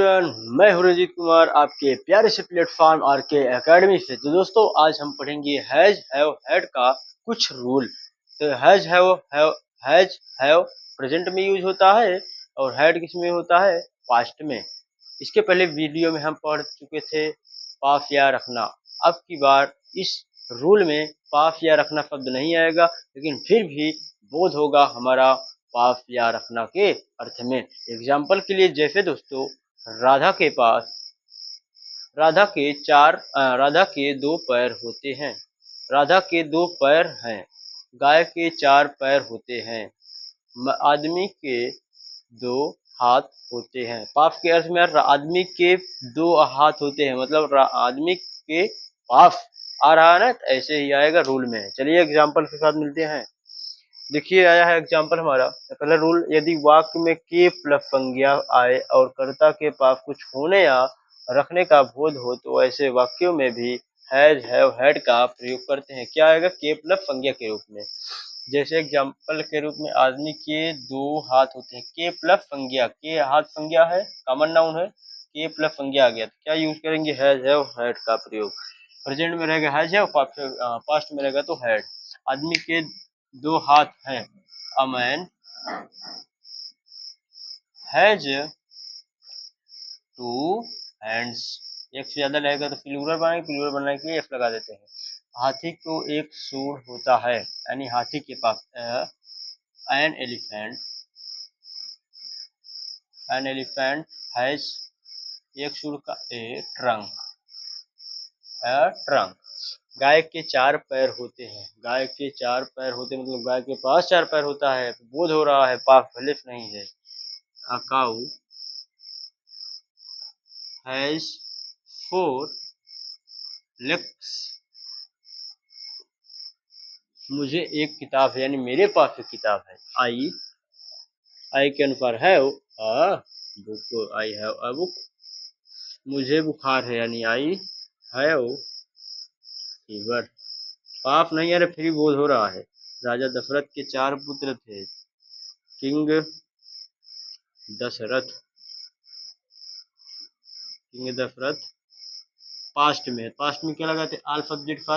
Student, मैं हूं रंजीत कुमार आपके प्यारे से प्लेटफॉर्म आरके एकेडमी से। तो दोस्तों आज हम पढ़ेंगे हैज हैव हैड का कुछ रूल। तो हैज हैव प्रेजेंट में यूज होता है और हैड किस में होता है, पास्ट में। इसके पहले वीडियो में हम पढ़ चुके थे पास या रखना। अब की बार इस रूल में पास या रखना शब्द नहीं आएगा, लेकिन फिर भी बोध होगा हमारा पास या रखना के अर्थ में। एग्जाम्पल के लिए जैसे दोस्तों राधा के दो पैर होते हैं। राधा के दो पैर हैं। गाय के चार पैर होते हैं। आदमी के दो हाथ होते हैं। पास के अर्थ में आदमी के दो हाथ होते हैं, मतलब आदमी के पास आ रहा है ना, तो ऐसे ही आएगा रूल में। चलिए एग्जाम्पल के साथ मिलते हैं। देखिए आया है एग्जाम्पल हमारा पहला रूल। यदि वाक्य में के प्लस संज्ञा आए और कर्ता के पास कुछ होने या रखने का बोध हो तो ऐसे वाक्यों में भी हैज हैव हैड का प्रयोग करते हैं। क्या आएगा, के प्लस संज्ञा के रूप में। जैसे एग्जाम्पल के रूप में आदमी के दो हाथ होते हैं। के प्लस संज्ञा, के हाथ संज्ञा है, कॉमन नाउन है, के प्लस संज्ञा आ गया तो क्या यूज करेंगे, हैज हैव हैड का प्रयोग। प्रेजेंट में रहेगा हैज हैव, पास्ट में रहेगा तो हैड। आदमी के दो हाथ हैं। A man has two hands. एक से ज्यादा रहेगा तो प्लूरल बनाने के लिए एफ लगा देते हैं। हाथी को एक सूंड होता है, यानी हाथी के पास। एन एलिफेंट हैज एक सूंड का ए ट्रंक। गाय के चार पैर होते हैं। गाय के चार पैर होते मतलब गाय के पास चार पैर होता है। बोध हो रहा है, पास भले नहीं है। A cow has four legs। मुझे एक किताब है, यानी मेरे पास एक किताब है। आई के अनुसार have a book. I have a book. मुझे बुखार है, यानी आई हैव फीवर। पाप नहीं है, फिर बोध हो रहा है। राजा दशरथ के चार पुत्र थे। किंग दशरथ पास्ट में क्या लगाते, ऑल सब्जेक्ट का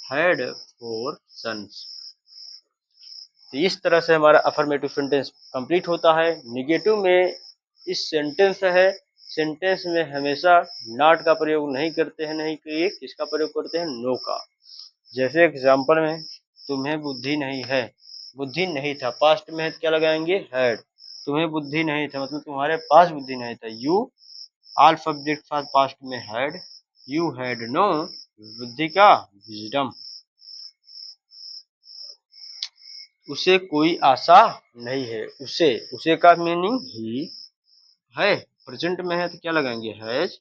हैड फोर सन्स। तो इस तरह से हमारा अफर्मेटिव सेंटेंस कंप्लीट होता है। निगेटिव में इस सेंटेंस में हमेशा नॉट का प्रयोग नहीं करते हैं, नहीं कि किसका प्रयोग करते हैं, नो का। जैसे एग्जाम्पल में तुम्हें बुद्धि नहीं है, बुद्धि नहीं था, पास्ट में क्या लगाएंगे, हैड। तुम्हें बुद्धि नहीं था मतलब तुम्हारे पास बुद्धि नहीं था। यू ऑल सब्जेक्ट साथ पास्ट में हैड। यू हैड नो बुद्धि का विजडम। उसे कोई आशा नहीं है। उसे का मीनिंग ही है। प्रेजेंट में है तो क्या लगाएंगे, हैज।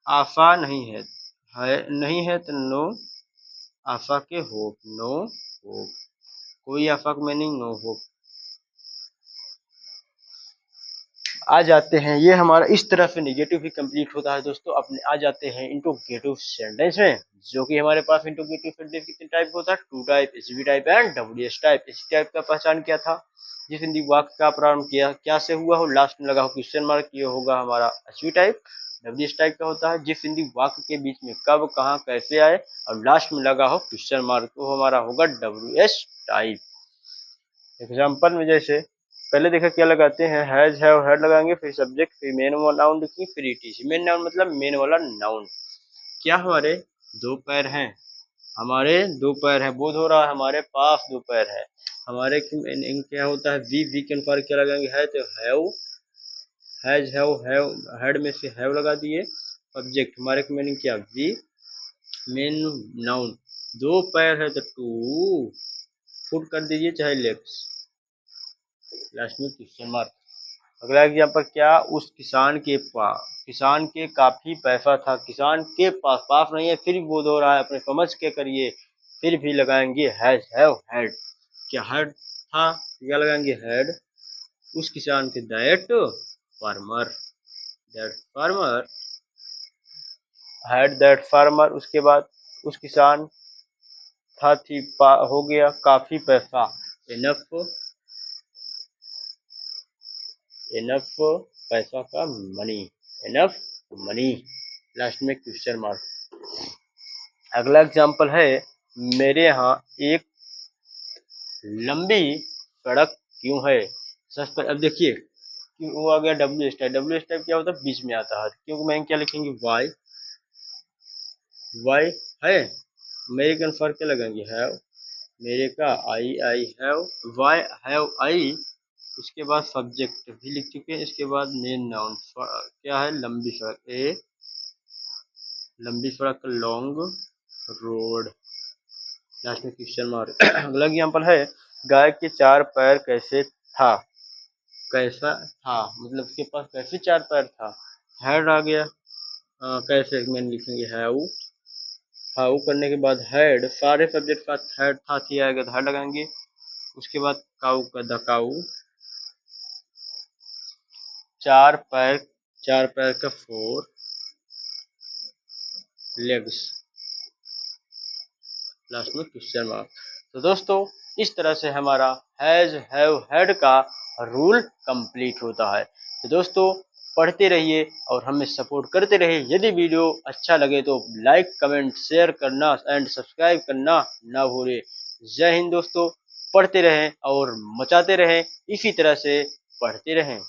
आशा नहीं है तो नो आशा के होप, नो होप। कोई आशा का मीनिंग नो होप। आ जाते हैं, ये हमारा इस तरह से निगेटिव भी कंप्लीट होता है दोस्तों। अपने आ जाते हैं इंटरोगेटिव सेंटेंस में, जो कि हमारे पास इंटरोगेटिव सेंटेंस कितने टाइप होता है, two type, SV type and WS type. इस टाइप का पहचान क्या था, जिस हिंदी वाक्य का प्रारंभ क्या से हुआ हो, लास्ट में लगा हो क्वेश्चन मार्क, ये होगा हमारा एसवी टाइप। डब्ल्यूएस टाइप का होता है जिस हिंदी वाक्य के बीच में कब, कहाँ, कैसे आए और लास्ट में लगा हो क्वेश्चन मार्क, तो हमारा होगा डब्ल्यूएस टाइप। एग्जाम्पल में जैसे पहले देखा क्या लगाते हैं, हैज हैव हैड लगाएंगे, फिर सब्जेक्ट, फिर मेन नाउन लिखिए, फिर ईटीसी। मेन नाउन मतलब मेन वाला नाउन। क्या हमारे दो पैर हैं, हमारे दो पैर हैं, बोध हो रहा है हमारे पास दो पैर है। हमारे क्या होता है, वी के अनुसार क्या लगाएंगे, है तो हैव। हैज हैव हैड में से हैव लगा दिए। सब्जेक्ट हमारे की मीनिंग क्या, वी। मेन नाउन दो पैर है तो टू, फुट कर दीजिए चाहे लेग्स, लास्ट में क्वेश्चन मार्क। अगला एग्जाम्पल क्या, उस किसान के काफी पैसा था। किसान के पास नहीं है, फिर भी बोध हो रहा है, अपने समझ के करिए, फिर भी लगाएंगे हैज हैव हैड। क्या हैड था, क्या लगाएंगे, हैड। उस किसान के फार्मर दैट फार्मर। उसके बाद उस किसान था, थी, हो गया काफी पैसा, इनफ पैसा का मनी, इनफ मनी, लास्ट में क्वेश्चन मार्क। अगला एग्जांपल है, मेरे यहाँ एक लंबी सड़क क्यों है। सबसे पहले अब देखिए कि वो आ गया W S type. W S type क्या होता है, बीच में आता है, क्योंकि मैं क्या लिखेंगे वाई, वाई है, अमेरिकन फॉर क्या लगेंगे हैव, मेरे का I, I have, why have I, उसके बाद सब्जेक्ट भी लिख चुके हैं, इसके बाद मेन नाउन क्या है, लंबी सड़क, ए लंबी सड़क, लॉन्ग रोड, लास्ट में क्वेश्चन मार्क। अगला एग्जांपल है, गाय के चार पैर कैसे था, कैसा था मतलब उसके पास कैसे चार पैर था, हैड आ गया, कैसे मैंने लिखेंगे हैव, हाउ करने के बाद हैड, सारे सब्जेक्ट का हैड था थी आएगा तो हैड लगाएंगे, उसके बाद काऊ का द काऊ, चार पैर, चार पैर का फोर लेग्स, लास्ट में क्वेश्चन मार्क। तो दोस्तों इस तरह से हमारा हैज हैव हैड का रूल कंप्लीट होता है। तो दोस्तों पढ़ते रहिए और हमें सपोर्ट करते रहिए। यदि वीडियो अच्छा लगे तो लाइक कमेंट शेयर करना एंड सब्सक्राइब करना ना भूलें। जय हिंद दोस्तों, पढ़ते रहें और मचाते रहें, इसी तरह से पढ़ते रहें।